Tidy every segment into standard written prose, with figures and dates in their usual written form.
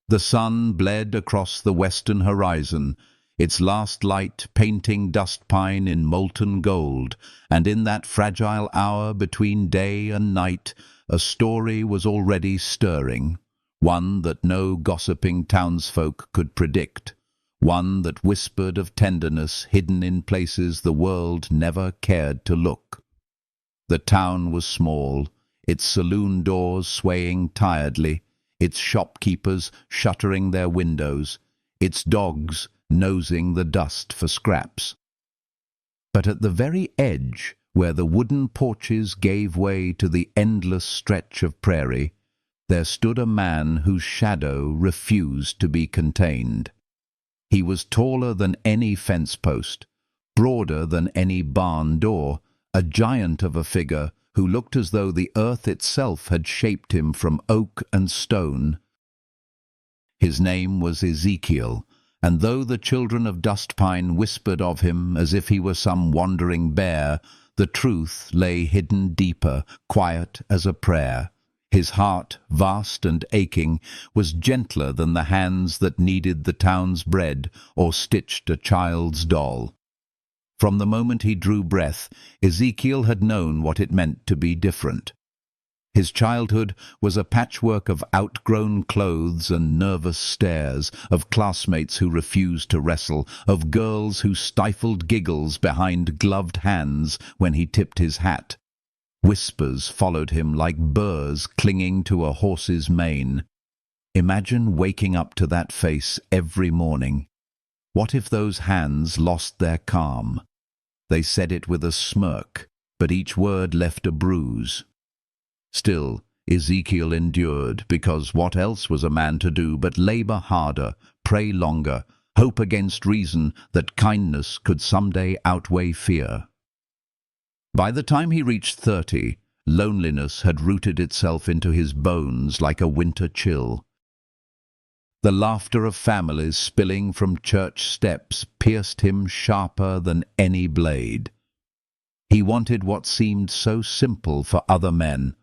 The sun bled across the western horizon, its last light painting dust pine in molten gold, and in that fragile hour between day and night, a story was already stirring, one that no gossiping townsfolk could predict, one that whispered of tenderness hidden in places the world never cared to look. The town was small, its saloon doors swaying tiredly, its shopkeepers shuttering their windows, its dogs nosing the dust for scraps. But at the very edge, where the wooden porches gave way to the endless stretch of prairie, there stood a man whose shadow refused to be contained. He was taller than any fence post, broader than any barn door, a giant of a figure who looked as though the earth itself had shaped him from oak and stone. His name was Ezekiel, and though the children of Dustpine whispered of him as if he were some wandering bear, the truth lay hidden deeper, quiet as a prayer. His heart, vast and aching, was gentler than the hands that kneaded the town's bread or stitched a child's doll. From the moment he drew breath, Ezekiel had known what it meant to be different. His childhood was a patchwork of outgrown clothes and nervous stares, of classmates who refused to wrestle, of girls who stifled giggles behind gloved hands when he tipped his hat. Whispers followed him like burrs clinging to a horse's mane. Imagine waking up to that face every morning. What if those hands lost their calm? They said it with a smirk, but each word left a bruise. Still, Ezekiel endured, because what else was a man to do but labor harder, pray longer, hope against reason that kindness could someday outweigh fear. By the time he reached 30, loneliness had rooted itself into his bones like a winter chill. The laughter of families spilling from church steps pierced him sharper than any blade. He wanted what seemed so simple for other men: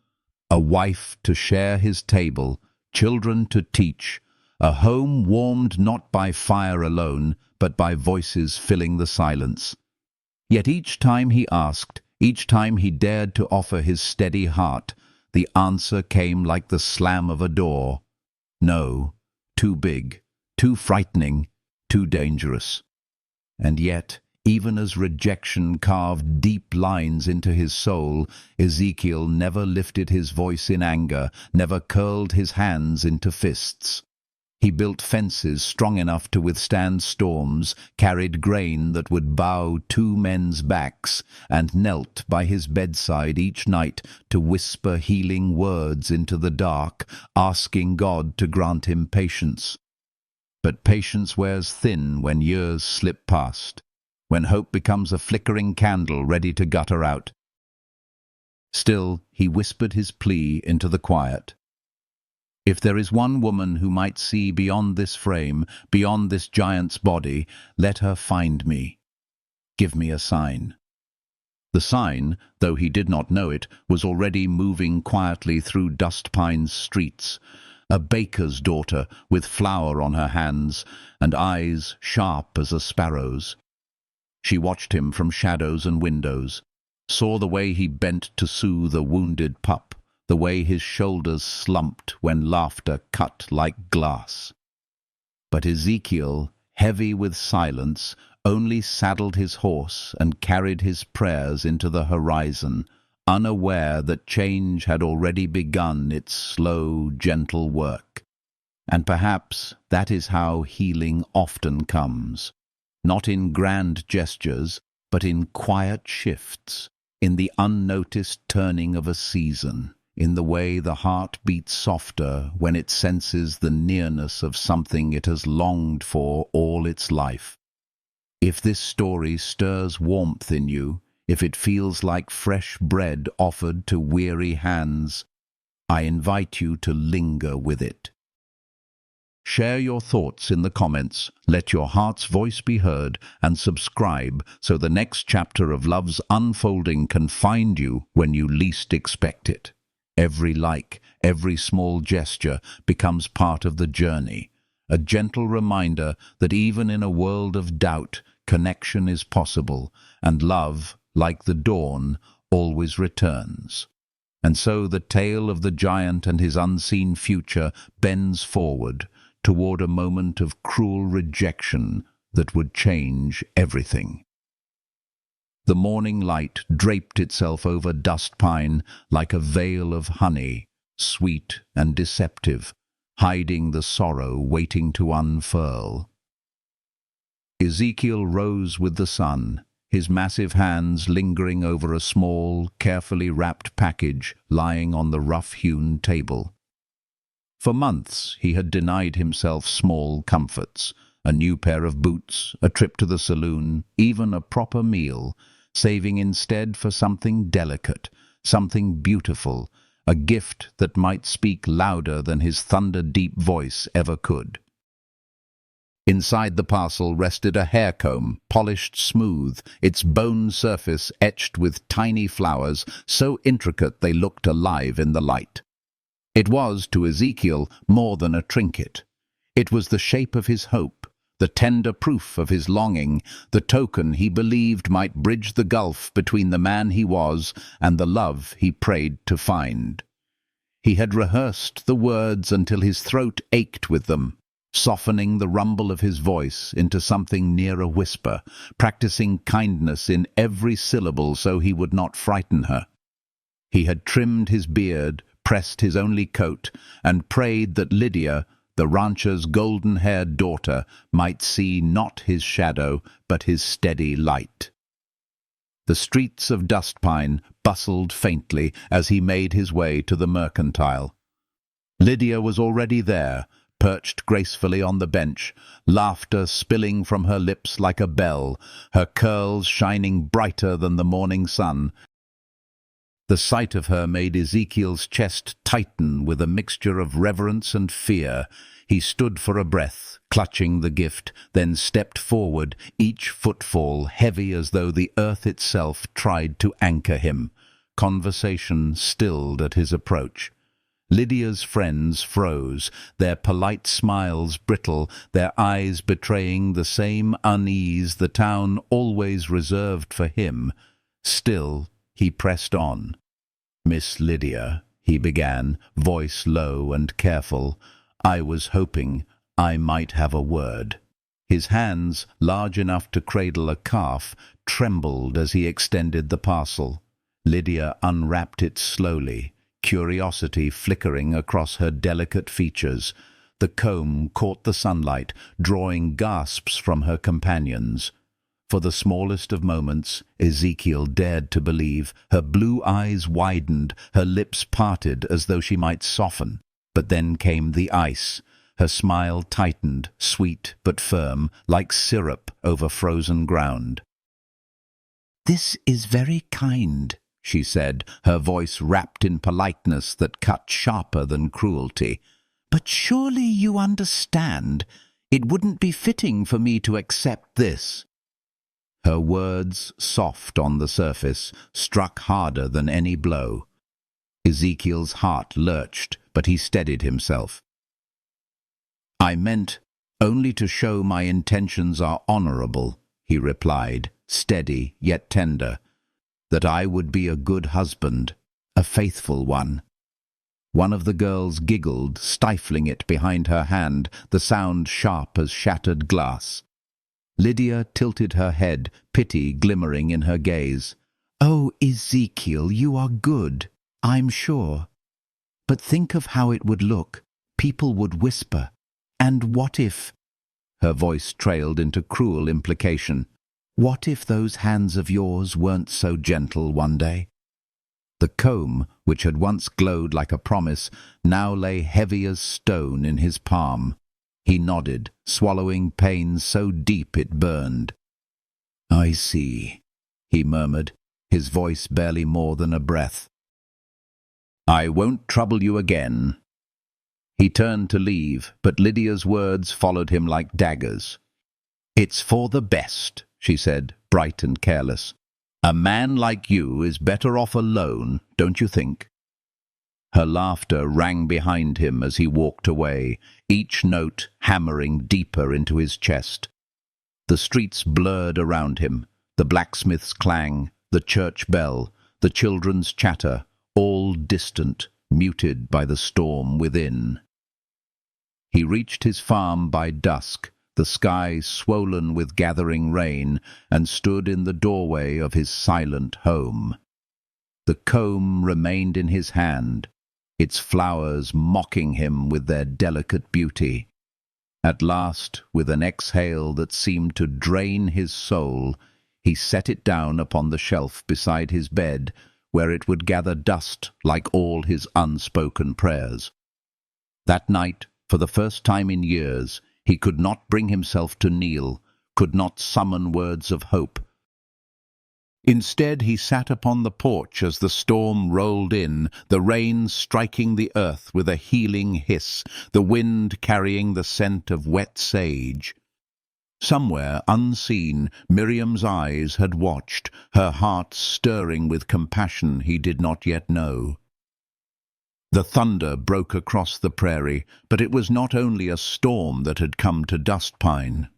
a wife to share his table, children to teach, a home warmed not by fire alone, but by voices filling the silence. Yet each time he asked, each time he dared to offer his steady heart, the answer came like the slam of a door. No, too big, too frightening, too dangerous. And yet, even as rejection carved deep lines into his soul, Ezekiel never lifted his voice in anger, never curled his hands into fists. He built fences strong enough to withstand storms, carried grain that would bow 2 men's backs, and knelt by his bedside each night to whisper healing words into the dark, asking God to grant him patience. But patience wears thin when years slip past, when hope becomes a flickering candle ready to gutter out. Still, he whispered his plea into the quiet. If there is one woman who might see beyond this frame, beyond this giant's body, let her find me. Give me a sign. The sign, though he did not know it, was already moving quietly through Dustpine's streets. A baker's daughter with flour on her hands and eyes sharp as a sparrow's. She watched him from shadows and windows, saw the way he bent to soothe a wounded pup, the way his shoulders slumped when laughter cut like glass. But Ezekiel, heavy with silence, only saddled his horse and carried his prayers into the horizon, unaware that change had already begun its slow, gentle work. And perhaps that is how healing often comes, not in grand gestures, but in quiet shifts, in the unnoticed turning of a season, in the way the heart beats softer when it senses the nearness of something it has longed for all its life. If this story stirs warmth in you, if it feels like fresh bread offered to weary hands, I invite you to linger with it. Share your thoughts in the comments, let your heart's voice be heard, and subscribe so the next chapter of love's unfolding can find you when you least expect it. Every like, every small gesture becomes part of the journey, a gentle reminder that even in a world of doubt, connection is possible, and love, like the dawn, always returns. And so the tale of the giant and his unseen future bends forward toward a moment of cruel rejection that would change everything. The morning light draped itself over Dustpine like a veil of honey, sweet and deceptive, hiding the sorrow waiting to unfurl. Ezekiel rose with the sun, his massive hands lingering over a small, carefully wrapped package lying on the rough-hewn table. For months he had denied himself small comforts, a new pair of boots, a trip to the saloon, even a proper meal, saving instead for something delicate, something beautiful, a gift that might speak louder than his thunder-deep voice ever could. Inside the parcel rested a hair comb, polished smooth, its bone surface etched with tiny flowers so intricate they looked alive in the light. It was, to Ezekiel, more than a trinket. It was the shape of his hope, the tender proof of his longing, the token he believed might bridge the gulf between the man he was and the love he prayed to find. He had rehearsed the words until his throat ached with them, softening the rumble of his voice into something near a whisper, practicing kindness in every syllable so he would not frighten her. He had trimmed his beard, pressed his only coat, and prayed that Lydia, the rancher's golden-haired daughter, might see not his shadow, but his steady light. The streets of Dustpine bustled faintly as he made his way to the mercantile. Lydia was already there, perched gracefully on the bench, laughter spilling from her lips like a bell, her curls shining brighter than the morning sun. The sight of her made Ezekiel's chest tighten with a mixture of reverence and fear. He stood for a breath, clutching the gift, then stepped forward, each footfall heavy as though the earth itself tried to anchor him. Conversation stilled at his approach. Lydia's friends froze, their polite smiles brittle, their eyes betraying the same unease the town always reserved for him. Still, he pressed on. "Miss Lydia," he began, voice low and careful, "I was hoping I might have a word." His hands, large enough to cradle a calf, trembled as he extended the parcel. Lydia unwrapped it slowly, curiosity flickering across her delicate features. The comb caught the sunlight, drawing gasps from her companions. For the smallest of moments, Ezekiel dared to believe. Her blue eyes widened, her lips parted as though she might soften. But then came the ice. Her smile tightened, sweet but firm, like syrup over frozen ground. "This is very kind," she said, her voice wrapped in politeness that cut sharper than cruelty. "But surely you understand. It wouldn't be fitting for me to accept this." Her words, soft on the surface, struck harder than any blow. Ezekiel's heart lurched, but he steadied himself. "I meant only to show my intentions are honorable," he replied, steady yet tender, "that I would be a good husband, a faithful one." One of the girls giggled, stifling it behind her hand, the sound sharp as shattered glass. Lydia tilted her head, pity glimmering in her gaze. "Oh, Ezekiel, you are good, I'm sure. But think of how it would look. People would whisper. And what if—" Her voice trailed into cruel implication. "What if those hands of yours weren't so gentle one day?" The comb, which had once glowed like a promise, now lay heavy as stone in his palm. He nodded, swallowing pain so deep it burned. "I see," he murmured, his voice barely more than a breath. "I won't trouble you again." He turned to leave, but Lydia's words followed him like daggers. "It's for the best," she said, bright and careless. "A man like you is better off alone, don't you think?" Her laughter rang behind him as he walked away, each note hammering deeper into his chest. The streets blurred around him, the blacksmith's clang, the church bell, the children's chatter, all distant, muted by the storm within. He reached his farm by dusk, the sky swollen with gathering rain, and stood in the doorway of his silent home. The comb remained in his hand, its flowers mocking him with their delicate beauty. At last, with an exhale that seemed to drain his soul, he set it down upon the shelf beside his bed, where it would gather dust like all his unspoken prayers. That night, for the first time in years, he could not bring himself to kneel, could not summon words of hope. Instead, he sat upon the porch as the storm rolled in, the rain striking the earth with a healing hiss, the wind carrying the scent of wet sage. Somewhere, unseen, Miriam's eyes had watched, her heart stirring with compassion he did not yet know. The thunder broke across the prairie, but it was not only a storm that had come to Dustpine.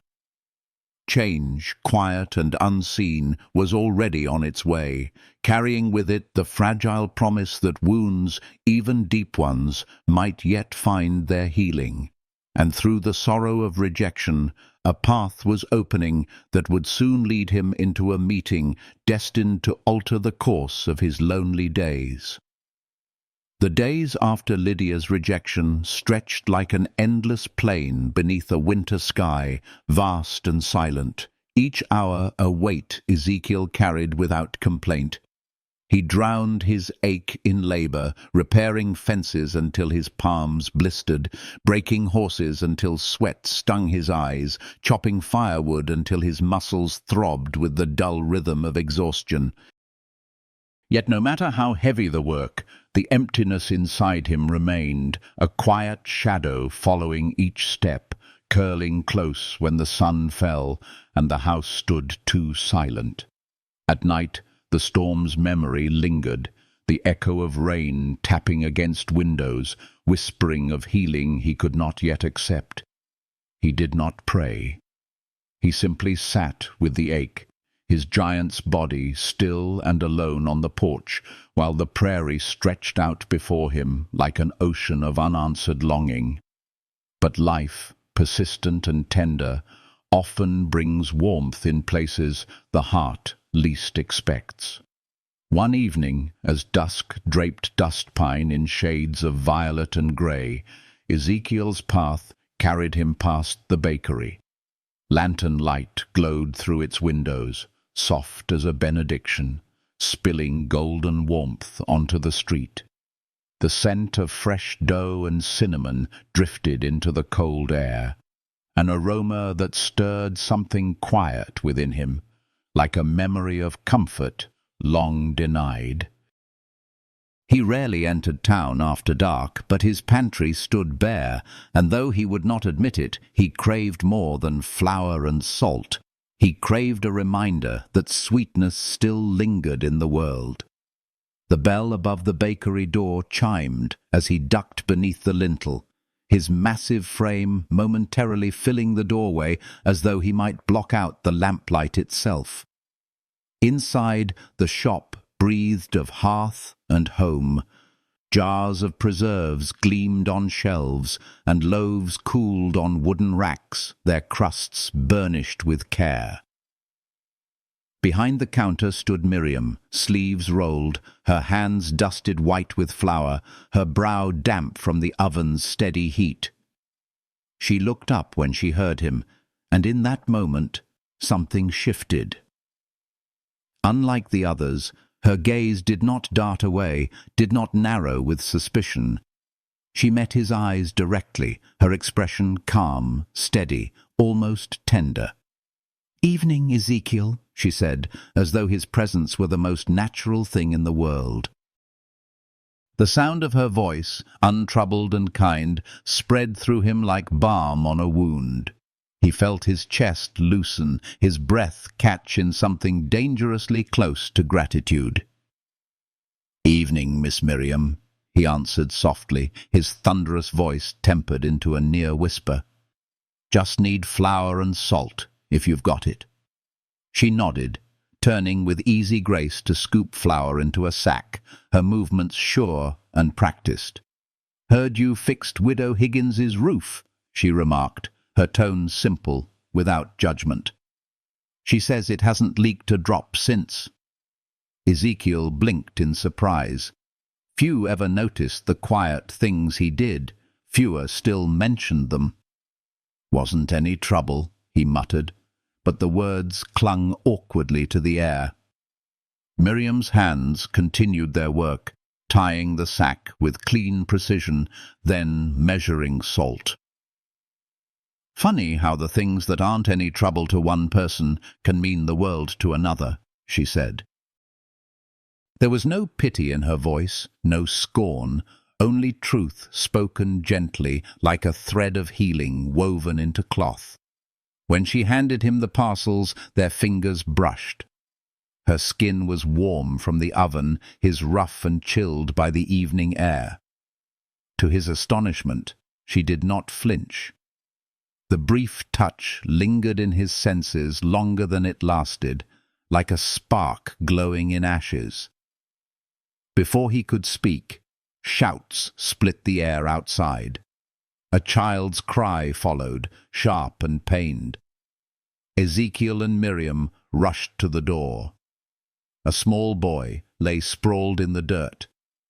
Change, quiet and unseen, was already on its way, carrying with it the fragile promise that wounds, even deep ones, might yet find their healing. And through the sorrow of rejection, a path was opening that would soon lead him into a meeting destined to alter the course of his lonely days. The days after Lydia's rejection stretched like an endless plain beneath a winter sky, vast and silent, each hour a weight Ezekiel carried without complaint. He drowned his ache in labor, repairing fences until his palms blistered, breaking horses until sweat stung his eyes, chopping firewood until his muscles throbbed with the dull rhythm of exhaustion. Yet no matter how heavy the work, the emptiness inside him remained, a quiet shadow following each step, curling close when the sun fell and the house stood too silent. At night, the storm's memory lingered, the echo of rain tapping against windows, whispering of healing he could not yet accept. He did not pray. He simply sat with the ache, his giant's body still and alone on the porch, while the prairie stretched out before him like an ocean of unanswered longing. But life, persistent and tender, often brings warmth in places the heart least expects. One evening, as dusk draped Dustpine in shades of violet and grey, Ezekiel's path carried him past the bakery. Lantern light glowed through its windows, soft as a benediction, spilling golden warmth onto the street. The scent of fresh dough and cinnamon drifted into the cold air, an aroma that stirred something quiet within him, like a memory of comfort long denied. He rarely entered town after dark, but his pantry stood bare, and though he would not admit it, he craved more than flour and salt. He craved a reminder that sweetness still lingered in the world. The bell above the bakery door chimed as he ducked beneath the lintel, his massive frame momentarily filling the doorway as though he might block out the lamplight itself. Inside, the shop breathed of hearth and home. Jars of preserves gleamed on shelves, and loaves cooled on wooden racks, their crusts burnished with care. Behind the counter stood Miriam, sleeves rolled, her hands dusted white with flour, her brow damp from the oven's steady heat. She looked up when she heard him, and in that moment something shifted. Unlike the others, her gaze did not dart away, did not narrow with suspicion. She met his eyes directly, her expression calm, steady, almost tender. "Evening, Ezekiel," she said, as though his presence were the most natural thing in the world. The sound of her voice, untroubled and kind, spread through him like balm on a wound. He felt his chest loosen, his breath catch in something dangerously close to gratitude. "Evening, Miss Miriam," he answered softly, his thunderous voice tempered into a near whisper. "Just need flour and salt, if you've got it." She nodded, turning with easy grace to scoop flour into a sack, her movements sure and practiced. "Heard you fixed Widow Higgins's roof," she remarked, her tone simple, without judgment. "She says it hasn't leaked a drop since." Ezekiel blinked in surprise. Few ever noticed the quiet things he did. Fewer still mentioned them. "Wasn't any trouble," he muttered, but the words clung awkwardly to the air. Miriam's hands continued their work, tying the sack with clean precision, then measuring salt. "Funny how the things that aren't any trouble to one person can mean the world to another," she said. There was no pity in her voice, no scorn, only truth spoken gently, like a thread of healing woven into cloth. When she handed him the parcels, their fingers brushed. Her skin was warm from the oven, his rough and chilled by the evening air. To his astonishment, she did not flinch. The brief touch lingered in his senses longer than it lasted, like a spark glowing in ashes. Before he could speak, shouts split the air outside. A child's cry followed, sharp and pained. Ezekiel and Miriam rushed to the door. A small boy lay sprawled in the dirt,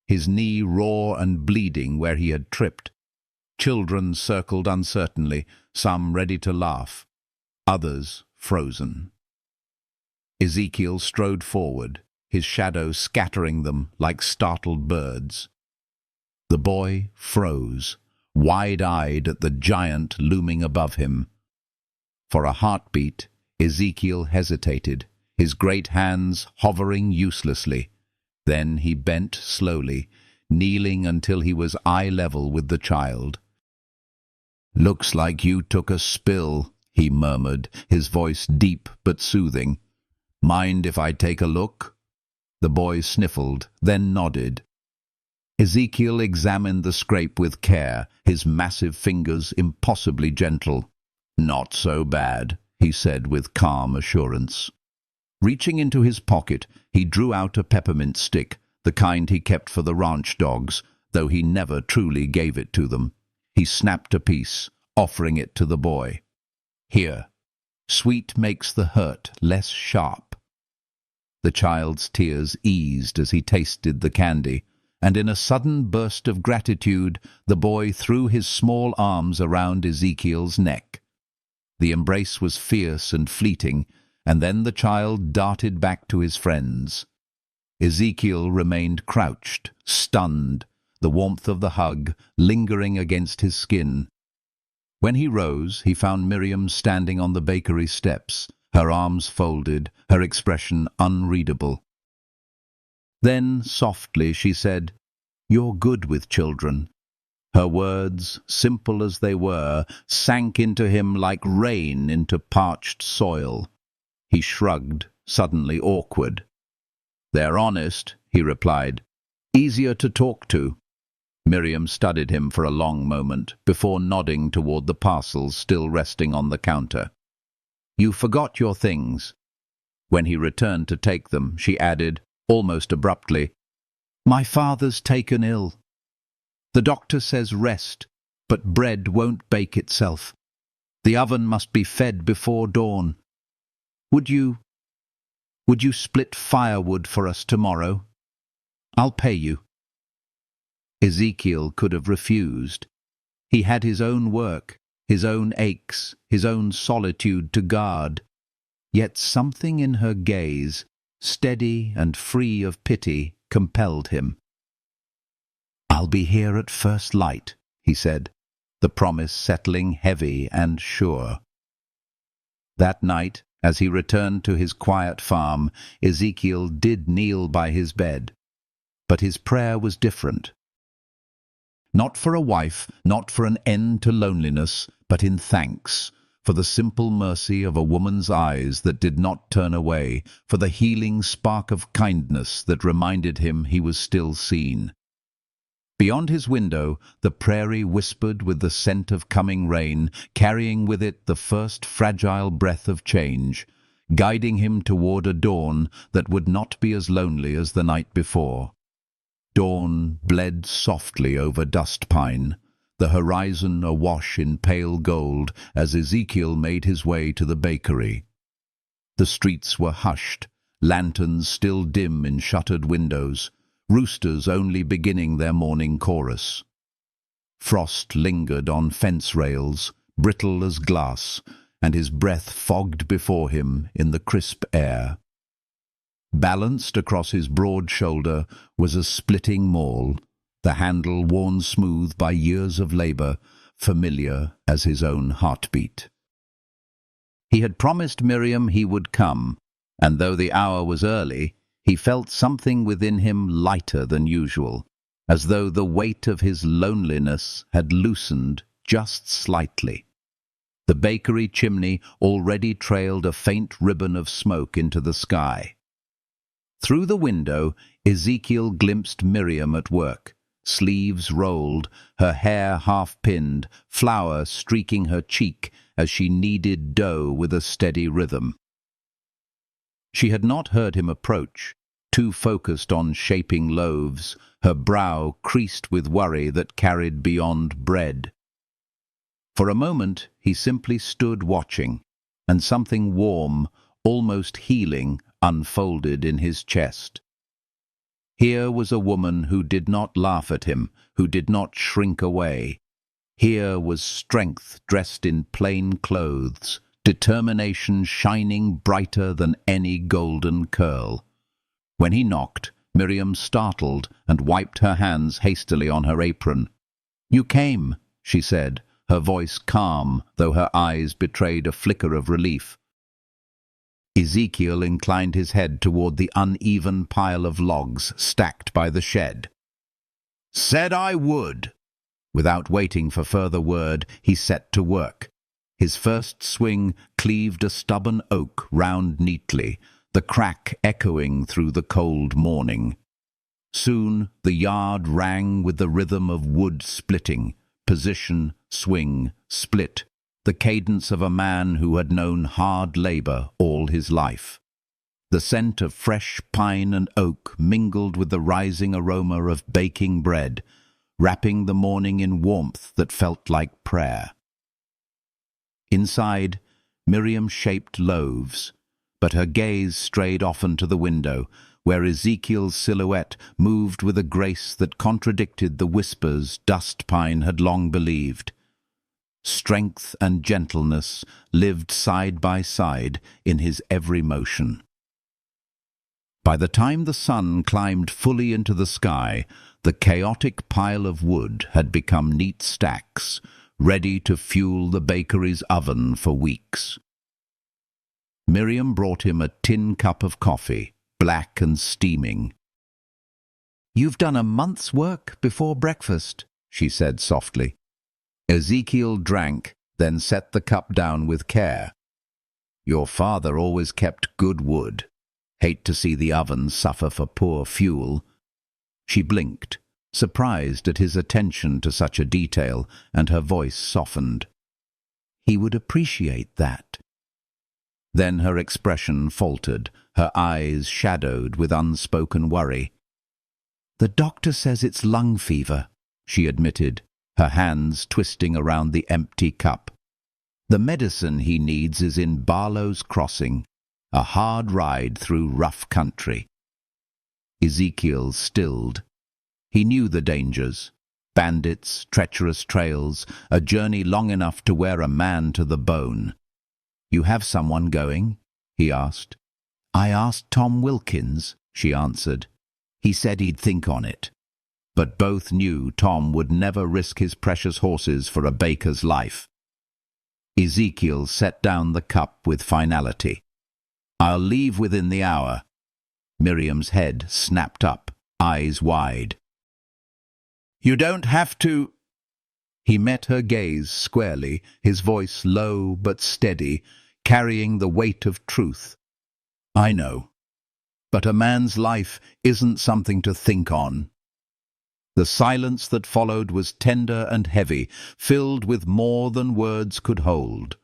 his knee raw and bleeding where he had tripped. Children circled uncertainly, some ready to laugh, others frozen. Ezekiel strode forward, his shadow scattering them like startled birds. The boy froze, wide-eyed at the giant looming above him. For a heartbeat, Ezekiel hesitated, his great hands hovering uselessly. Then he bent slowly, kneeling until he was eye-level with the child. "Looks like you took a spill," he murmured, his voice deep but soothing. "Mind if I take a look?" The boy sniffled, then nodded. Ezekiel examined the scrape with care, his massive fingers impossibly gentle. "Not so bad," he said with calm assurance. Reaching into his pocket, he drew out a peppermint stick, the kind he kept for the ranch dogs, though he never truly gave it to them. He snapped a piece, offering it to the boy. "Here. Sweet makes the hurt less sharp." The child's tears eased as he tasted the candy, and in a sudden burst of gratitude, the boy threw his small arms around Ezekiel's neck. The embrace was fierce and fleeting, and then the child darted back to his friends. Ezekiel remained crouched, stunned, the warmth of the hug lingering against his skin. When he rose, he found Miriam standing on the bakery steps, her arms folded, her expression unreadable. Then, softly, she said, "You're good with children." Her words, simple as they were, sank into him like rain into parched soil. He shrugged, suddenly awkward. "They're honest," he replied. "Easier to talk to." Miriam studied him for a long moment, before nodding toward the parcels still resting on the counter. "You forgot your things." When he returned to take them, she added, almost abruptly, "My father's taken ill. The doctor says rest, but bread won't bake itself. The oven must be fed before dawn. Would you split firewood for us tomorrow? I'll pay you." Ezekiel could have refused. He had his own work, his own aches, his own solitude to guard. Yet something in her gaze, steady and free of pity, compelled him. "I'll be here at first light," he said, the promise settling heavy and sure. That night, as he returned to his quiet farm, Ezekiel did kneel by his bed. But his prayer was different. Not for a wife, not for an end to loneliness, but in thanks, for the simple mercy of a woman's eyes that did not turn away, for the healing spark of kindness that reminded him he was still seen. Beyond his window, the prairie whispered with the scent of coming rain, carrying with it the first fragile breath of change, guiding him toward a dawn that would not be as lonely as the night before. Dawn bled softly over dust pine, the horizon awash in pale gold as Ezekiel made his way to the bakery. The streets were hushed, lanterns still dim in shuttered windows, roosters only beginning their morning chorus. Frost lingered on fence rails, brittle as glass, and his breath fogged before him in the crisp air. Balanced across his broad shoulder was a splitting maul, the handle worn smooth by years of labor, familiar as his own heartbeat. He had promised Miriam he would come, and though the hour was early, he felt something within him lighter than usual, as though the weight of his loneliness had loosened just slightly. The bakery chimney already trailed a faint ribbon of smoke into the sky. Through the window, Ezekiel glimpsed Miriam at work, sleeves rolled, her hair half-pinned, flour streaking her cheek as she kneaded dough with a steady rhythm. She had not heard him approach, too focused on shaping loaves, her brow creased with worry that carried beyond bread. For a moment he simply stood watching, and something warm, almost healing, unfolded in his chest. Here was a woman who did not laugh at him, who did not shrink away. Here was strength dressed in plain clothes, determination shining brighter than any golden curl. When he knocked, Miriam startled and wiped her hands hastily on her apron. "You came," she said, her voice calm, though her eyes betrayed a flicker of relief. Ezekiel inclined his head toward the uneven pile of logs stacked by the shed. "Said I would." Without waiting for further word, he set to work. His first swing cleaved a stubborn oak round neatly, the crack echoing through the cold morning. Soon the yard rang with the rhythm of wood splitting, position, swing, split, the cadence of a man who had known hard labor all his life. The scent of fresh pine and oak mingled with the rising aroma of baking bread, wrapping the morning in warmth that felt like prayer. Inside, Miriam shaped loaves, but her gaze strayed often to the window, where Ezekiel's silhouette moved with a grace that contradicted the whispers dust pine had long believed. Strength and gentleness lived side by side in his every motion. By the time the sun climbed fully into the sky, the chaotic pile of wood had become neat stacks, ready to fuel the bakery's oven for weeks. Miriam brought him a tin cup of coffee, black and steaming. "You've done a month's work before breakfast," she said softly. Ezekiel drank, then set the cup down with care. "Your father always kept good wood. Hate to see the oven suffer for poor fuel." She blinked, surprised at his attention to such a detail, and her voice softened. "He would appreciate that." Then her expression faltered, her eyes shadowed with unspoken worry. "The doctor says it's lung fever," she admitted, her hands twisting around the empty cup. "The medicine he needs is in Barlow's Crossing, a hard ride through rough country." Ezekiel stilled. He knew the dangers: bandits, treacherous trails, a journey long enough to wear a man to the bone. "You have someone going?" he asked. "I asked Tom Wilkins," she answered. "He said he'd think on it." But both knew Tom would never risk his precious horses for a baker's life. Ezekiel set down the cup with finality. "I'll leave within the hour." Miriam's head snapped up, eyes wide. "You don't have to—" He met her gaze squarely, his voice low but steady, carrying the weight of truth. "I know. But a man's life isn't something to think on." The silence that followed was tender and heavy, filled with more than words could hold.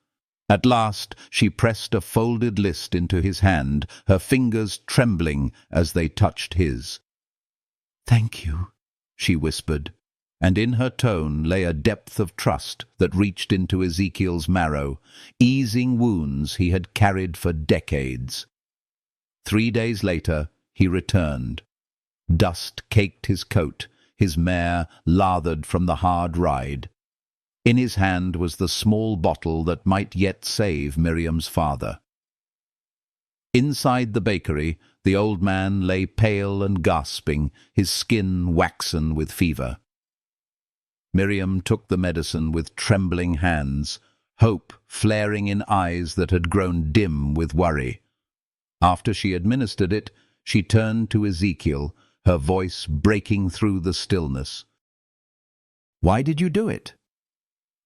At last she pressed a folded list into his hand, her fingers trembling as they touched his. "Thank you," she whispered, and in her tone lay a depth of trust that reached into Ezekiel's marrow, easing wounds he had carried for decades. 3 days later he returned. Dust caked his coat, his mare lathered from the hard ride. In his hand was the small bottle that might yet save Miriam's father. Inside the bakery, the old man lay pale and gasping, his skin waxen with fever. Miriam took the medicine with trembling hands, hope flaring in eyes that had grown dim with worry. After she administered it, she turned to Ezekiel, her voice breaking through the stillness. "Why did you do it?"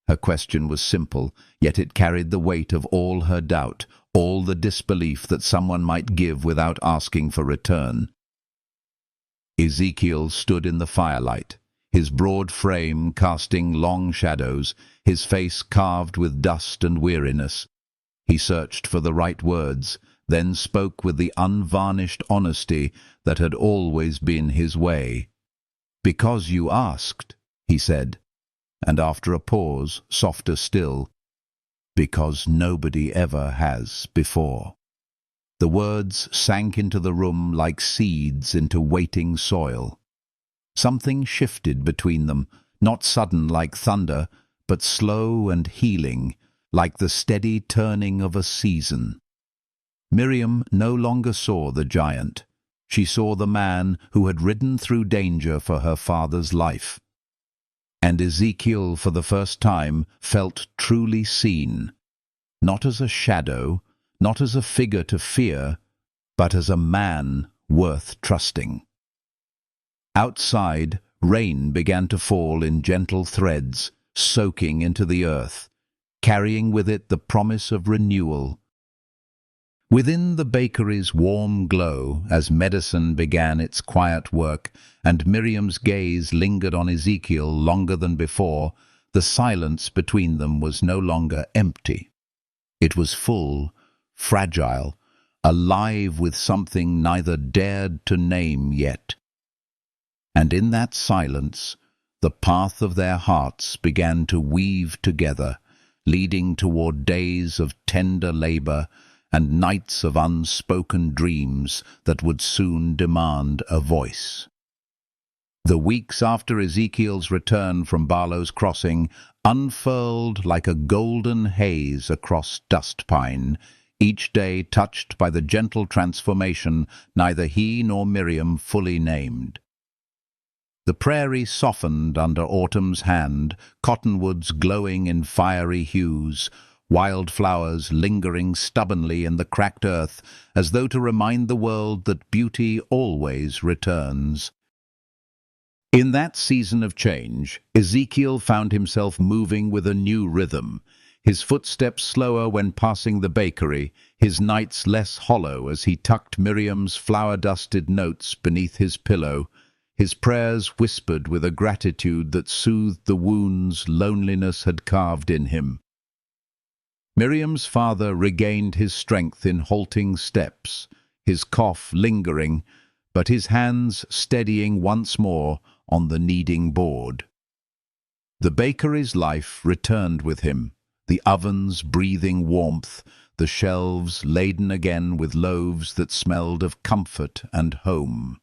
Her question was simple, yet it carried the weight of all her doubt, all the disbelief that someone might give without asking for return. Ezekiel stood in the firelight, his broad frame casting long shadows, his face carved with dust and weariness. He searched for the right words, then spoke with the unvarnished honesty that had always been his way. "Because you asked," he said, and after a pause, softer still, "because nobody ever has before." The words sank into the room like seeds into waiting soil. Something shifted between them, not sudden like thunder, but slow and healing, like the steady turning of a season. Miriam no longer saw the giant. She saw the man who had ridden through danger for her father's life. And Ezekiel, for the first time, felt truly seen, not as a shadow, not as a figure to fear, but as a man worth trusting. Outside, rain began to fall in gentle threads, soaking into the earth, carrying with it the promise of renewal. Within the bakery's warm glow, as medicine began its quiet work, and Miriam's gaze lingered on Ezekiel longer than before, the silence between them was no longer empty. It was full, fragile, alive with something neither dared to name yet. And in that silence, the path of their hearts began to weave together, leading toward days of tender labor and nights of unspoken dreams that would soon demand a voice. The weeks after Ezekiel's return from Barlow's Crossing unfurled like a golden haze across Dustpine, each day touched by the gentle transformation neither he nor Miriam fully named. The prairie softened under autumn's hand, cottonwoods glowing in fiery hues, wildflowers lingering stubbornly in the cracked earth, as though to remind the world that beauty always returns. In that season of change, Ezekiel found himself moving with a new rhythm, his footsteps slower when passing the bakery, his nights less hollow as he tucked Miriam's flower-dusted notes beneath his pillow, his prayers whispered with a gratitude that soothed the wounds loneliness had carved in him. Miriam's father regained his strength in halting steps, his cough lingering, but his hands steadying once more on the kneading board. The bakery's life returned with him, the ovens breathing warmth, the shelves laden again with loaves that smelled of comfort and home.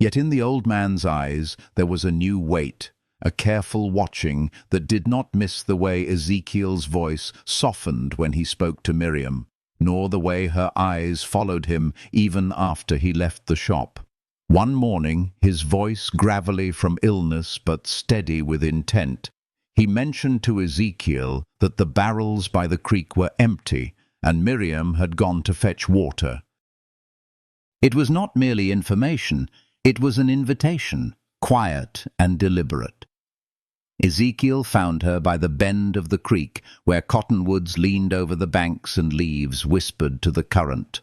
Yet in the old man's eyes there was a new weight, a careful watching that did not miss the way Ezekiel's voice softened when he spoke to Miriam, nor the way her eyes followed him even after he left the shop. One morning, his voice gravelly from illness but steady with intent, he mentioned to Ezekiel that the barrels by the creek were empty and Miriam had gone to fetch water. It was not merely information, it was an invitation, quiet and deliberate. Ezekiel found her by the bend of the creek, where cottonwoods leaned over the banks and leaves whispered to the current.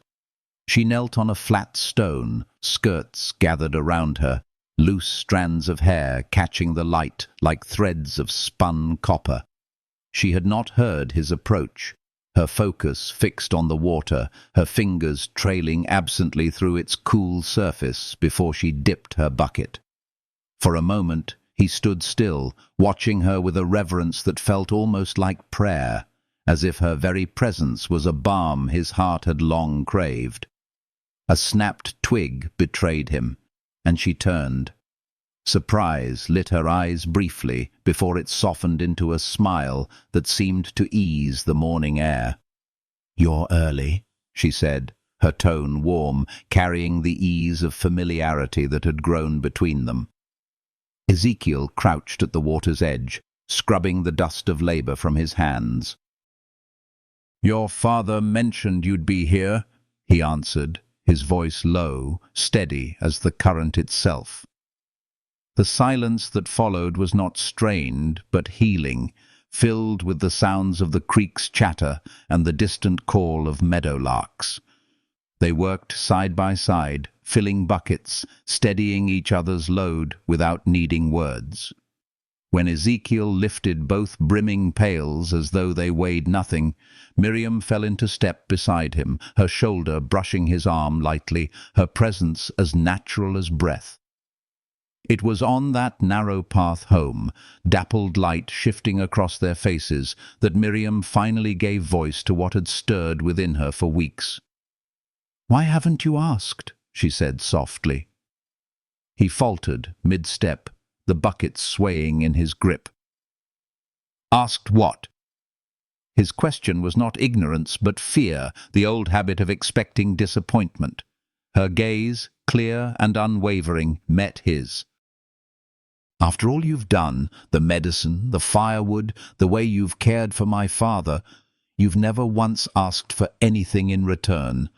She knelt on a flat stone, skirts gathered around her, loose strands of hair catching the light like threads of spun copper. She had not heard his approach, her focus fixed on the water, her fingers trailing absently through its cool surface before she dipped her bucket. For a moment he stood still, watching her with a reverence that felt almost like prayer, as if her very presence was a balm his heart had long craved. A snapped twig betrayed him, and she turned. Surprise lit her eyes briefly before it softened into a smile that seemed to ease the morning air. "You're early," she said, her tone warm, carrying the ease of familiarity that had grown between them. Ezekiel crouched at the water's edge, scrubbing the dust of labor from his hands. "Your father mentioned you'd be here," he answered, his voice low, steady as the current itself. The silence that followed was not strained, but healing, filled with the sounds of the creek's chatter and the distant call of meadowlarks. They worked side by side, filling buckets, steadying each other's load without needing words. When Ezekiel lifted both brimming pails as though they weighed nothing, Miriam fell into step beside him, her shoulder brushing his arm lightly, her presence as natural as breath. It was on that narrow path home, dappled light shifting across their faces, that Miriam finally gave voice to what had stirred within her for weeks. "Why haven't you asked?" she said softly. He faltered mid-step, the bucket swaying in his grip. "Asked what?" His question was not ignorance but fear, the old habit of expecting disappointment. Her gaze, clear and unwavering, met his. "After all you've done, the medicine, the firewood, the way you've cared for my father, you've never once asked for anything in return.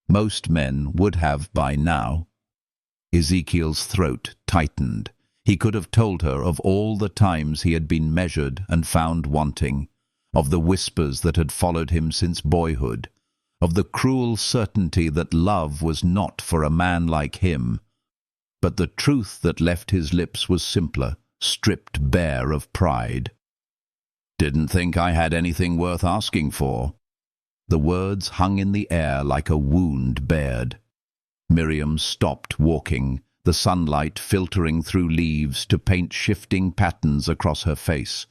Most men would have by now." Ezekiel's throat tightened. He could have told her of all the times he had been measured and found wanting, of the whispers that had followed him since boyhood, of the cruel certainty that love was not for a man like him. But the truth that left his lips was simpler, stripped bare of pride. "Didn't think I had anything worth asking for." The words hung in the air like a wound bared. Miriam stopped walking, the sunlight filtering through leaves to paint shifting patterns across her face.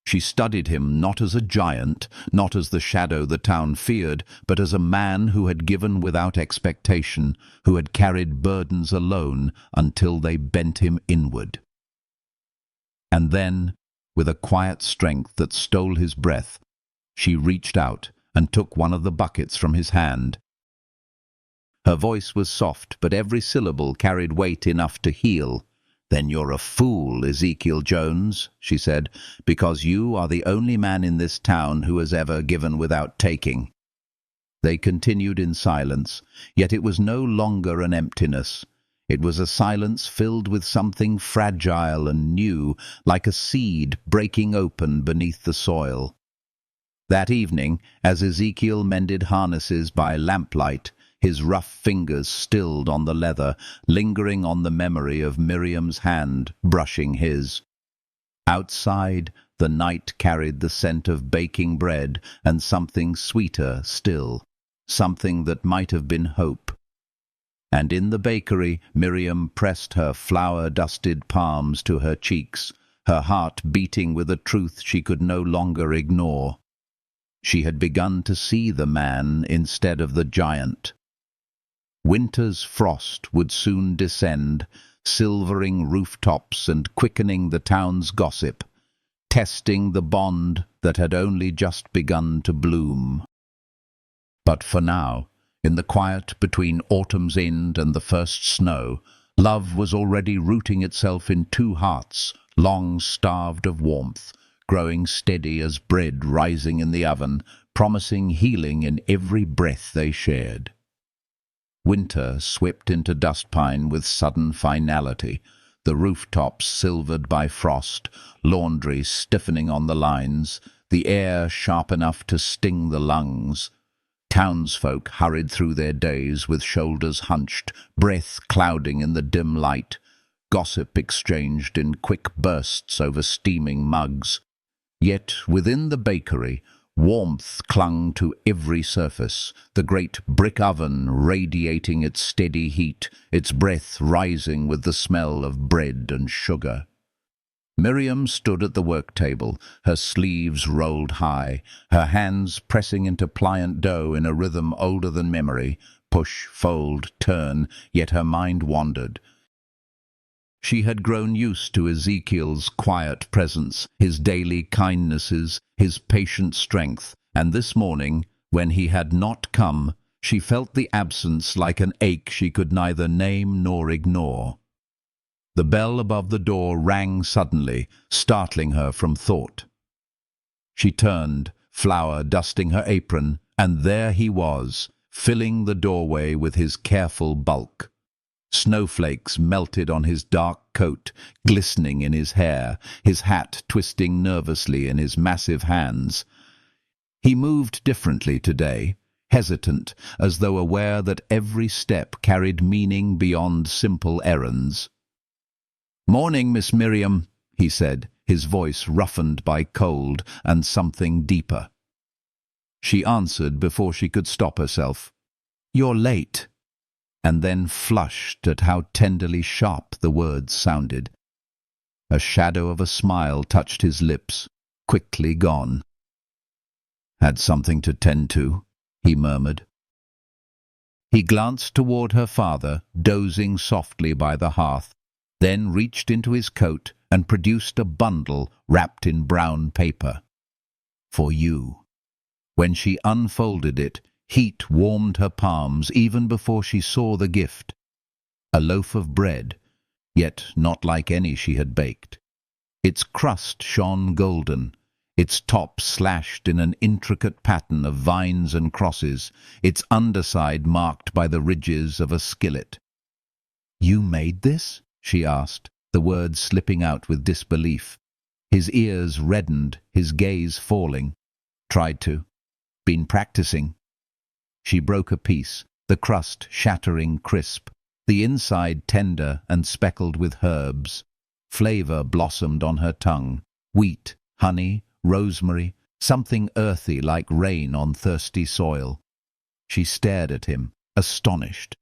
She studied him not as a giant, not as the shadow the town feared, but as a man who had given without expectation, who had carried burdens alone until they bent him inward. And then, with a quiet strength that stole his breath, she reached out and took one of the buckets from his hand. Her voice was soft, but every syllable carried weight enough to heal. "Then you're a fool, Ezekiel Jones," she said, "because you are the only man in this town who has ever given without taking." They continued in silence, yet it was no longer an emptiness. It was a silence filled with something fragile and new, like a seed breaking open beneath the soil. That evening, as Ezekiel mended harnesses by lamplight, his rough fingers stilled on the leather, lingering on the memory of Miriam's hand brushing his. Outside, the night carried the scent of baking bread and something sweeter still, something that might have been hope. And in the bakery, Miriam pressed her flour-dusted palms to her cheeks, her heart beating with a truth she could no longer ignore. She had begun to see the man instead of the giant. Winter's frost would soon descend, silvering rooftops and quickening the town's gossip, testing the bond that had only just begun to bloom. But for now, in the quiet between autumn's end and the first snow, love was already rooting itself in two hearts, long starved of warmth, growing steady as bread rising in the oven, promising healing in every breath they shared. Winter swept into Dustpine with sudden finality, the rooftops silvered by frost, laundry stiffening on the lines, the air sharp enough to sting the lungs. Townsfolk hurried through their days with shoulders hunched, breath clouding in the dim light. gossip exchanged in quick bursts over steaming mugs. Yet within the bakery, warmth clung to every surface, the great brick oven radiating its steady heat, its breath rising with the smell of bread and sugar. Miriam stood at the work table, her sleeves rolled high, her hands pressing into pliant dough in a rhythm older than memory, push, fold, turn, yet her mind wandered. She had grown used to Ezekiel's quiet presence, his daily kindnesses, his patient strength, and this morning, when he had not come, she felt the absence like an ache she could neither name nor ignore. The bell above the door rang suddenly, startling her from thought. She turned, flour dusting her apron, and there he was, filling the doorway with his careful bulk. Snowflakes melted on his dark coat, glistening in his hair, his hat twisting nervously in his massive hands. He moved differently today, hesitant, as though aware that every step carried meaning beyond simple errands. "Morning, Miss Miriam," he said, his voice roughened by cold and something deeper. She answered before she could stop herself. "You're late," and then flushed at how tenderly sharp the words sounded. A shadow of a smile touched his lips, quickly gone. "Had something to tend to," he murmured. He glanced toward her father, dozing softly by the hearth, then reached into his coat and produced a bundle wrapped in brown paper. "For you." When she unfolded it, heat warmed her palms even before she saw the gift. A loaf of bread, yet not like any she had baked. Its crust shone golden, its top slashed in an intricate pattern of vines and crosses, its underside marked by the ridges of a skillet. "You made this?" she asked, the words slipping out with disbelief. His ears reddened, his gaze falling. "Tried to. Been practicing." She broke a piece, the crust shattering crisp, the inside tender and speckled with herbs. Flavor blossomed on her tongue. Wheat, honey, rosemary, something earthy like rain on thirsty soil. She stared at him, astonished.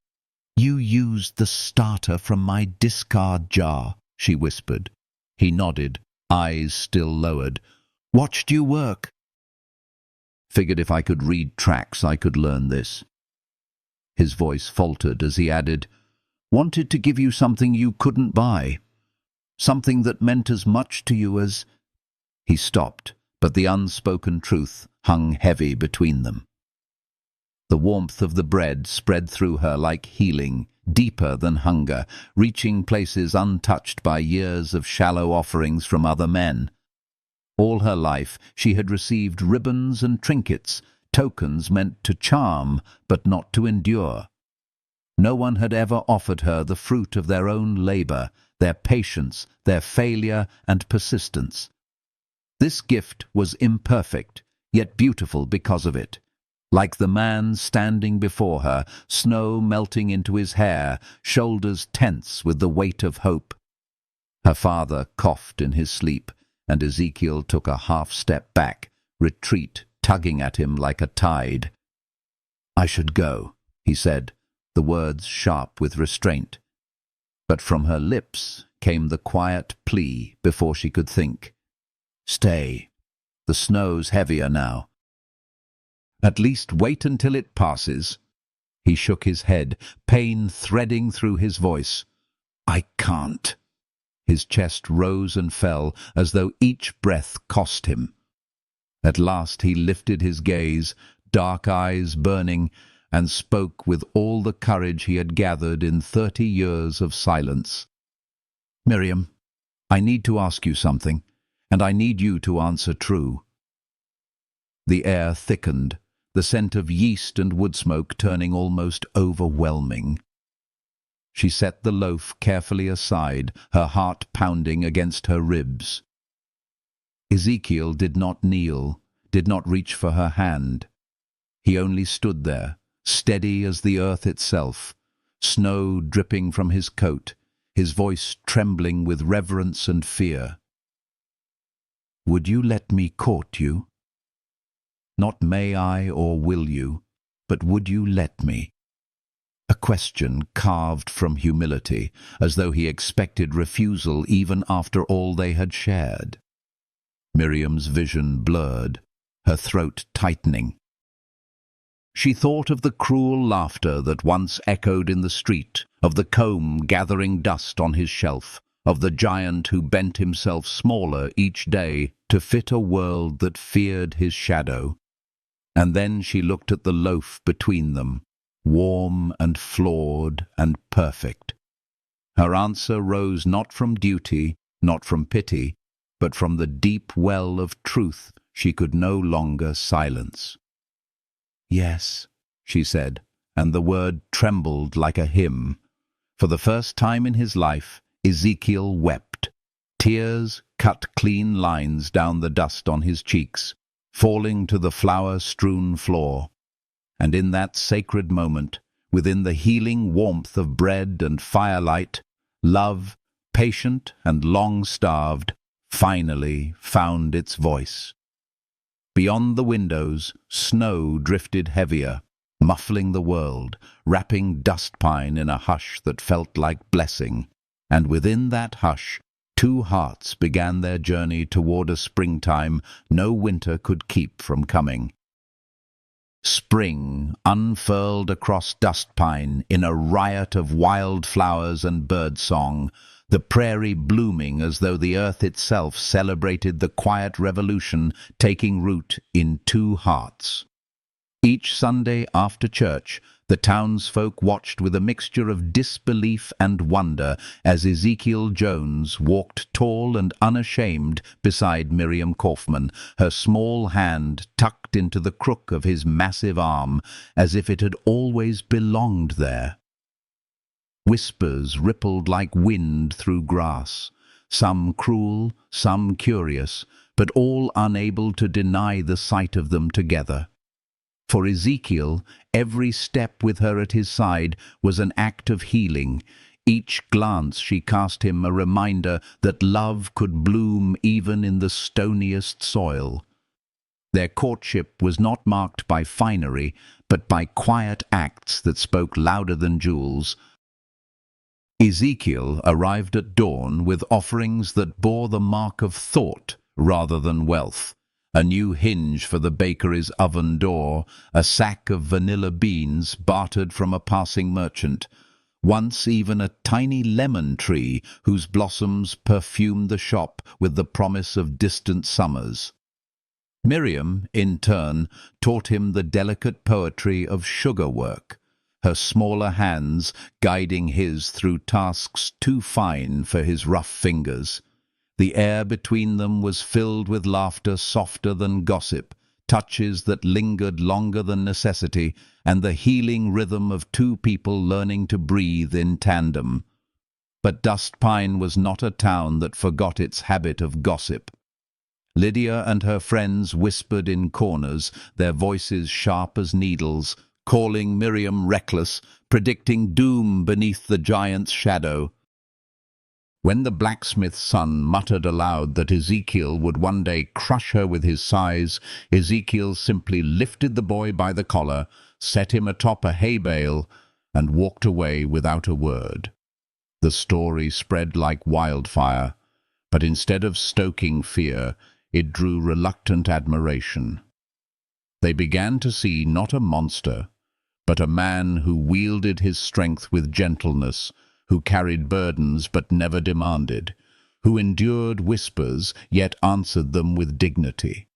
"You used the starter from my discard jar," she whispered. He nodded, eyes still lowered. "Watched you work." "Figured if I could read tracks, I could learn this." His voice faltered as he added, "Wanted to give you something you couldn't buy. Something that meant as much to you as—" He stopped, but the unspoken truth hung heavy between them. The warmth of the bread spread through her like healing, deeper than hunger, reaching places untouched by years of shallow offerings from other men. All her life she had received ribbons and trinkets, tokens meant to charm but not to endure. No one had ever offered her the fruit of their own labor, their patience, their failure and persistence. This gift was imperfect, yet beautiful because of it. Like the man standing before her, snow melting into his hair, shoulders tense with the weight of hope. Her father coughed in his sleep, and Ezekiel took a half-step back, retreat tugging at him like a tide. "I should go," he said, the words sharp with restraint. But from her lips came the quiet plea before she could think. "Stay. The snow's heavier now." "At least wait until it passes." He shook his head, pain threading through his voice. "I can't." His chest rose and fell as though each breath cost him. At last he lifted his gaze, dark eyes burning, and spoke with all the courage he had gathered in 30 years of silence. "Miriam, I need to ask you something, and I need you to answer true." The air thickened, the scent of yeast and wood smoke turning almost overwhelming. She set the loaf carefully aside, her heart pounding against her ribs. Ezekiel did not kneel, did not reach for her hand. He only stood there, steady as the earth itself, snow dripping from his coat, his voice trembling with reverence and fear. "Would you let me court you? Not may I or will you, but would you let me?" A question carved from humility, as though he expected refusal even after all they had shared. Miriam's vision blurred, her throat tightening. She thought of the cruel laughter that once echoed in the street, of the comb gathering dust on his shelf, of the giant who bent himself smaller each day to fit a world that feared his shadow. And then she looked at the loaf between them, warm and flawed and perfect. Her answer rose not from duty, not from pity, but from the deep well of truth she could no longer silence. "Yes," she said, and the word trembled like a hymn. For the first time in his life, Ezekiel wept. Tears cut clean lines down the dust on his cheeks, falling to the flower-strewn floor. And in that sacred moment, within the healing warmth of bread and firelight, love, patient and long-starved, finally found its voice. Beyond the windows, snow drifted heavier, muffling the world, wrapping dust pine in a hush that felt like blessing. And within that hush, two hearts began their journey toward a springtime no winter could keep from coming. Spring unfurled across dust pine in a riot of wild flowers and birdsong, the prairie blooming as though the earth itself celebrated the quiet revolution taking root in two hearts. Each Sunday after church, the townsfolk watched with a mixture of disbelief and wonder as Ezekiel Jones walked tall and unashamed beside Miriam Kaufman, her small hand tucked into the crook of his massive arm, as if it had always belonged there. Whispers rippled like wind through grass, some cruel, some curious, but all unable to deny the sight of them together. For Ezekiel, every step with her at his side was an act of healing, each glance she cast him a reminder that love could bloom even in the stoniest soil. Their courtship was not marked by finery, but by quiet acts that spoke louder than jewels. Ezekiel arrived at dawn with offerings that bore the mark of thought rather than wealth. A new hinge for the bakery's oven door, a sack of vanilla beans bartered from a passing merchant, once even a tiny lemon tree whose blossoms perfumed the shop with the promise of distant summers. Miriam, in turn, taught him the delicate poetry of sugar work, her smaller hands guiding his through tasks too fine for his rough fingers. The air between them was filled with laughter softer than gossip, touches that lingered longer than necessity, and the healing rhythm of two people learning to breathe in tandem. But Dust Pine was not a town that forgot its habit of gossip. Lydia and her friends whispered in corners, their voices sharp as needles, calling Miriam reckless, predicting doom beneath the giant's shadow. When the blacksmith's son muttered aloud that Ezekiel would one day crush her with his sighs, Ezekiel simply lifted the boy by the collar, set him atop a hay bale, and walked away without a word. The story spread like wildfire, but instead of stoking fear, it drew reluctant admiration. They began to see not a monster, but a man who wielded his strength with gentleness, who carried burdens but never demanded, who endured whispers yet answered them with dignity.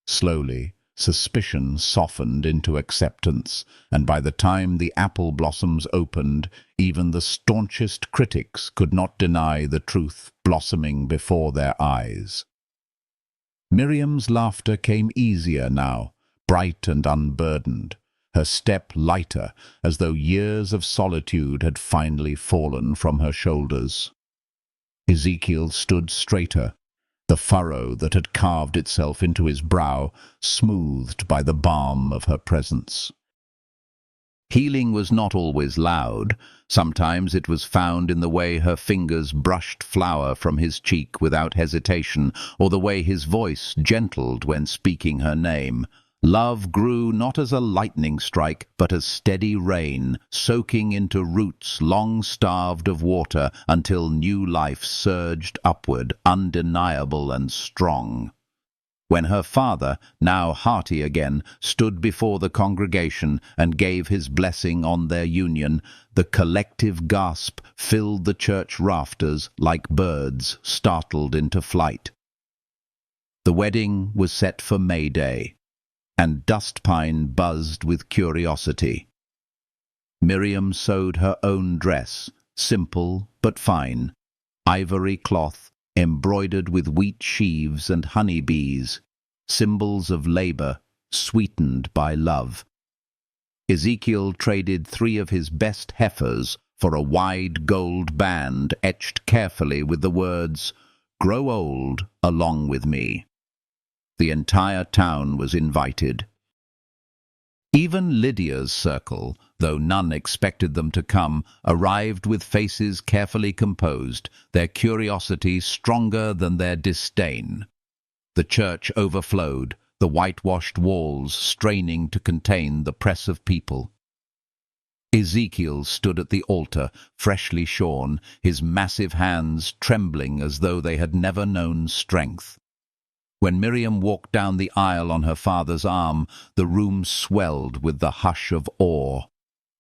Slowly, suspicion softened into acceptance, and by the time the apple blossoms opened, even the staunchest critics could not deny the truth blossoming before their eyes. Miriam's laughter came easier now, bright and unburdened, her step lighter, as though years of solitude had finally fallen from her shoulders. Ezekiel stood straighter, the furrow that had carved itself into his brow smoothed by the balm of her presence. Healing was not always loud. Sometimes it was found in the way her fingers brushed flour from his cheek without hesitation, or the way his voice gentled when speaking her name. Love grew not as a lightning strike, but as steady rain, soaking into roots long starved of water until new life surged upward, undeniable and strong. When her father, now hearty again, stood before the congregation and gave his blessing on their union, the collective gasp filled the church rafters like birds startled into flight. The wedding was set for May Day, and Dustpine buzzed with curiosity. Miriam sewed her own dress, simple but fine, ivory cloth, embroidered with wheat sheaves and honeybees, symbols of labor, sweetened by love. Ezekiel traded 3 of his best heifers for a wide gold band etched carefully with the words, "Grow old along with me." The entire town was invited. Even Lydia's circle, though none expected them to come, arrived with faces carefully composed, their curiosity stronger than their disdain. The church overflowed, the whitewashed walls straining to contain the press of people. Ezekiel stood at the altar, freshly shorn, his massive hands trembling as though they had never known strength. When Miriam walked down the aisle on her father's arm, the room swelled with the hush of awe.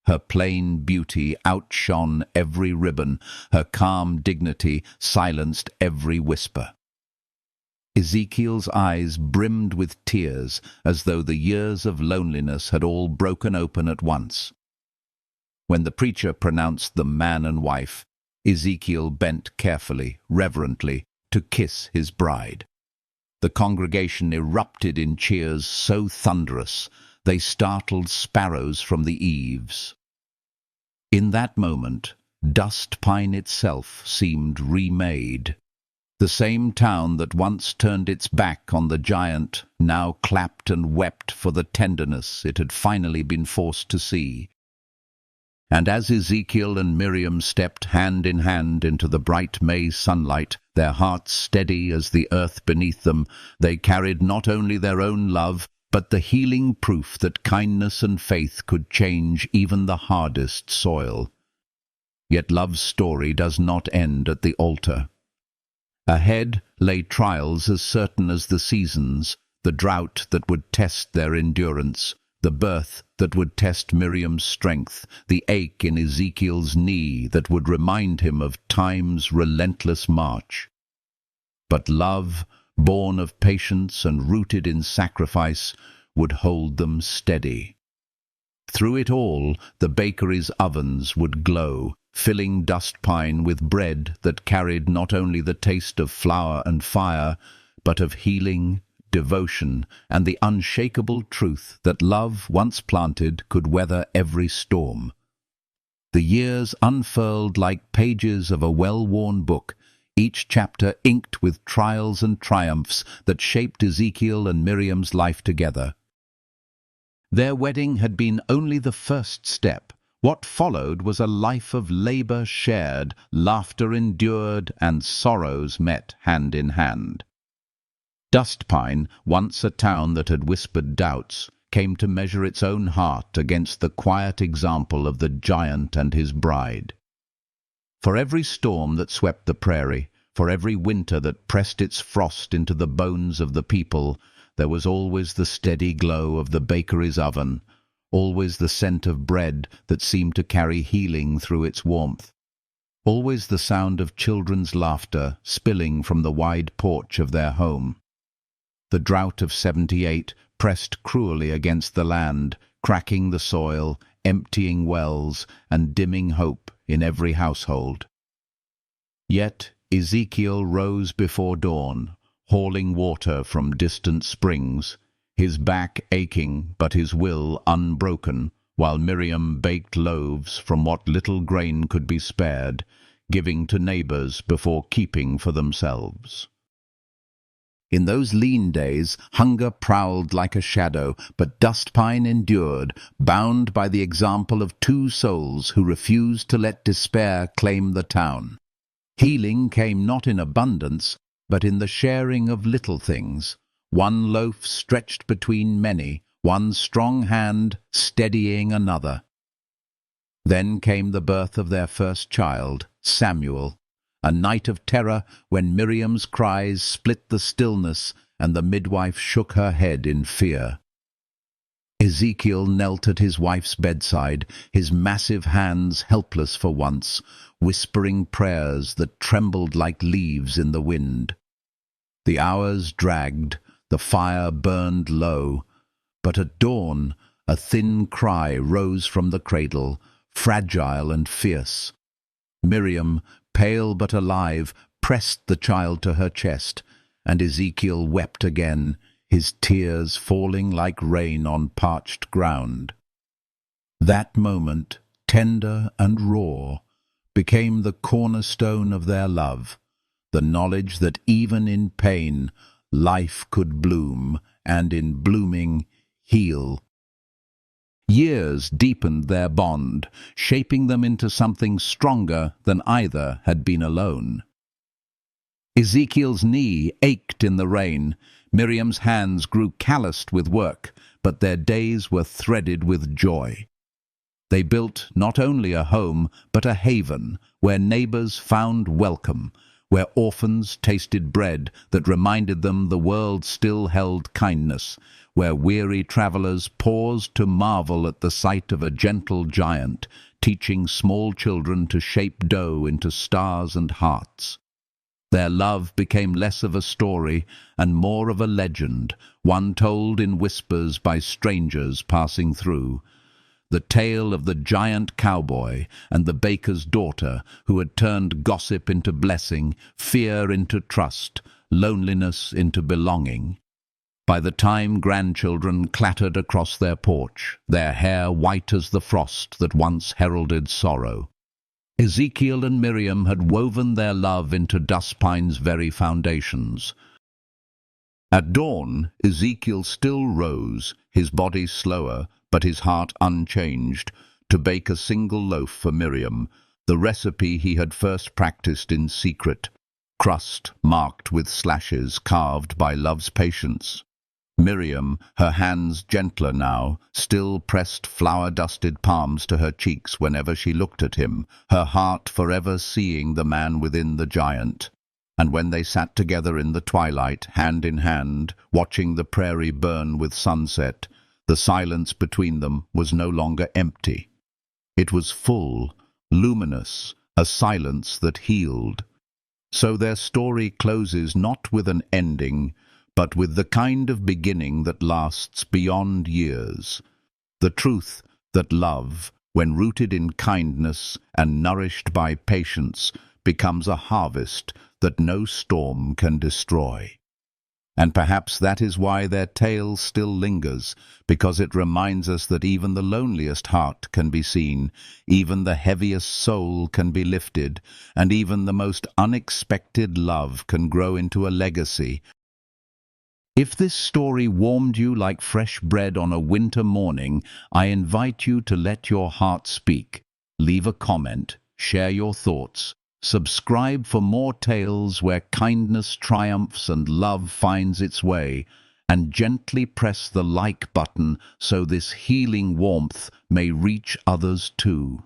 Her plain beauty outshone every ribbon, her calm dignity silenced every whisper. Ezekiel's eyes brimmed with tears, as though the years of loneliness had all broken open at once. When the preacher pronounced them man and wife, Ezekiel bent carefully, reverently, to kiss his bride. The congregation erupted in cheers so thunderous they startled sparrows from the eaves. In that moment, Dustpine itself seemed remade. The same town that once turned its back on the giant now clapped and wept for the tenderness it had finally been forced to see. And as Ezekiel and Miriam stepped hand in hand into the bright May sunlight, their hearts steady as the earth beneath them, they carried not only their own love, but the healing proof that kindness and faith could change even the hardest soil. Yet love's story does not end at the altar. Ahead lay trials as certain as the seasons, the drought that would test their endurance, the birth that would test Miriam's strength, the ache in Ezekiel's knee that would remind him of time's relentless march. But love, born of patience and rooted in sacrifice, would hold them steady. Through it all, the bakery's ovens would glow, filling Dustpine with bread that carried not only the taste of flour and fire, but of healing, devotion, and the unshakable truth that love, once planted, could weather every storm. The years unfurled like pages of a well-worn book, each chapter inked with trials and triumphs that shaped Ezekiel and Miriam's life together. Their wedding had been only the first step. What followed was a life of labor shared, laughter endured, and sorrows met hand in hand. Dustpine, once a town that had whispered doubts, came to measure its own heart against the quiet example of the giant and his bride. For every storm that swept the prairie, for every winter that pressed its frost into the bones of the people, there was always the steady glow of the bakery's oven, always the scent of bread that seemed to carry healing through its warmth, always the sound of children's laughter spilling from the wide porch of their home. The drought of 78 pressed cruelly against the land, cracking the soil, emptying wells, and dimming hope in every household. Yet Ezekiel rose before dawn, hauling water from distant springs, his back aching but his will unbroken, while Miriam baked loaves from what little grain could be spared, giving to neighbors before keeping for themselves. In those lean days, hunger prowled like a shadow, but Dustpine endured, bound by the example of two souls who refused to let despair claim the town. Healing came not in abundance, but in the sharing of little things, one loaf stretched between many, one strong hand steadying another. Then came the birth of their first child, Samuel, a night of terror when Miriam's cries split the stillness and the midwife shook her head in fear. Ezekiel knelt at his wife's bedside, his massive hands helpless for once, whispering prayers that trembled like leaves in the wind. The hours dragged, the fire burned low, but at dawn a thin cry rose from the cradle, fragile and fierce. Miriam, pale but alive, pressed the child to her chest, and Ezekiel wept again, his tears falling like rain on parched ground. That moment, tender and raw, became the cornerstone of their love, the knowledge that even in pain, life could bloom, and in blooming, heal. Years deepened their bond, shaping them into something stronger than either had been alone. Ezekiel's knee ached in the rain. Miriam's hands grew calloused with work, but their days were threaded with joy. They built not only a home, but a haven, where neighbors found welcome, where orphans tasted bread that reminded them the world still held kindness, where weary travelers paused to marvel at the sight of a gentle giant, teaching small children to shape dough into stars and hearts. Their love became less of a story and more of a legend, one told in whispers by strangers passing through. The tale of the giant cowboy and the baker's daughter who had turned gossip into blessing, fear into trust, loneliness into belonging. By the time grandchildren clattered across their porch, their hair white as the frost that once heralded sorrow, Ezekiel and Miriam had woven their love into Dustpine's very foundations. At dawn, Ezekiel still rose, his body slower, but his heart unchanged, to bake a single loaf for Miriam, the recipe he had first practiced in secret, crust marked with slashes carved by love's patience. Miriam, her hands gentler now, still pressed flour-dusted palms to her cheeks whenever she looked at him, her heart forever seeing the man within the giant. And when they sat together in the twilight, hand in hand, watching the prairie burn with sunset, the silence between them was no longer empty. It was full, luminous, a silence that healed. So their story closes not with an ending, but with the kind of beginning that lasts beyond years. The truth that love, when rooted in kindness and nourished by patience, becomes a harvest that no storm can destroy. And perhaps that is why their tale still lingers, because it reminds us that even the loneliest heart can be seen, even the heaviest soul can be lifted, and even the most unexpected love can grow into a legacy. If this story warmed you like fresh bread on a winter morning, I invite you to let your heart speak. Leave a comment, share your thoughts, subscribe for more tales where kindness triumphs and love finds its way, and gently press the like button so this healing warmth may reach others too.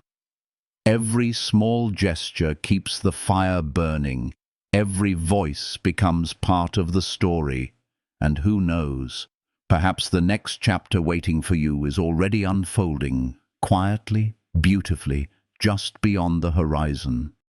Every small gesture keeps the fire burning, every voice becomes part of the story. And who knows, perhaps the next chapter waiting for you is already unfolding, quietly, beautifully, just beyond the horizon.